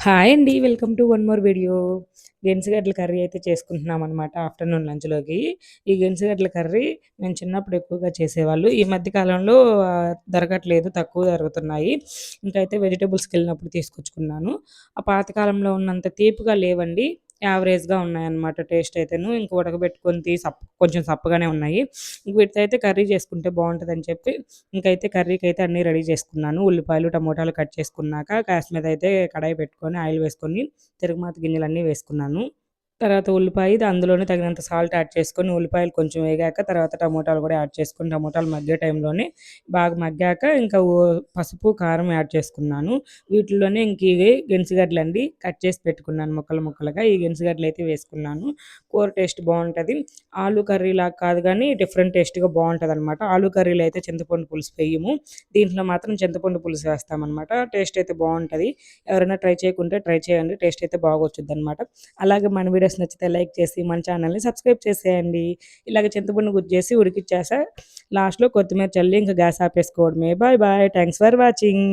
Hi అండి. Welcome to one more video. గెనుసుగడ్డల curry అయితే చేసుకుంటున్నామనమాట ఆఫ్టర్‌నూన్ లంచ్‌లోకి. ఈ గెనుసుగడ్డల కర్రీ మేము చిన్నప్పుడు ఎక్కువగా చేసేవాళ్ళు. ఈ మధ్య కాలంలో దొరకట్లేదు. తక్కువ దొరుకుతున్నాయి. ఇంకైతే వెజిటబుల్స్‌కెళ్ళినప్పుడు తీసుకొచ్చుకున్నాను. ఆ పాత కాలంలో ఉన్నంత తీపిగా లేవండి. యావరేజ్‌గా ఉన్నాయన్నమాట టేస్ట్ అయితేను. ఇంక ఉడకబెట్టుకొని కొంచెం సప్పగానే ఉన్నాయి. ఇంక వీటితో కర్రీ చేసుకుంటే బావుంటదని చెప్పి ఇంకైతే కర్రీకైతే అన్నీ రెడీ చేసుకున్నాను. ఉల్లిపాయలు, టమోటాలు కట్ చేసుకున్నాక గ్యాస్ మీద అయితే కడాయి పెట్టుకొని ఆయిల్ వేసుకొని తిరగమాత గింజలన్నీ వేసుకున్నాను. తర్వాత అందులోనే తగినంత సాల్ట్ యాడ్ చేసుకొని, ఉల్లిపాయలు కొంచెం వేగాక తర్వాత టమోటాలు కూడా యాడ్ చేసుకొని, టమోటాలు మగ్గే టైంలోనే బాగా మగ్గాక ఇంకా పసుపు, కారం యాడ్ చేసుకున్నాను. వీటిల్లోనే ఇంక ఇవి గెనుసుగడ్డలండి కట్ చేసి పెట్టుకున్నాను ముక్కలు ముక్కలుగా. ఈ గెనుసుగడ్డలైతే వేసుకున్నాను. కూర టేస్ట్ బావుంటది. ఆలు కర్రీలాగా కాదు గానీ డిఫరెంట్ టేస్ట్‌గా బావుంటదనమాట. ఆలు కర్రీలో అయితే చింతపండు పులుసు వేయము. దీంట్లో మాత్రం చింతపండు పులుసు వేస్తామనమాట. టేస్ట్ అయితే బావుంటది. ఎవరైనా ట్రై చేయకుంటే ట్రై చేయండి. టేస్ట్ అయితే బాగొచ్చుద్దనమాట. అలాగే మన వీడియోస్ నచ్చితే లైక్ చేసి మన ఛానల్‌ని సబ్స్క్రైబ్ చేసేయండి. ఇలాగ చింతపండు గుజ్జేసి ఉడికిచ్చేసా. లాస్ట్‌లో కొత్తిమీర చల్లి ఇంక గ్యాస్ ఆపేసుకోవడమే. Bye bye. Thanks for watching.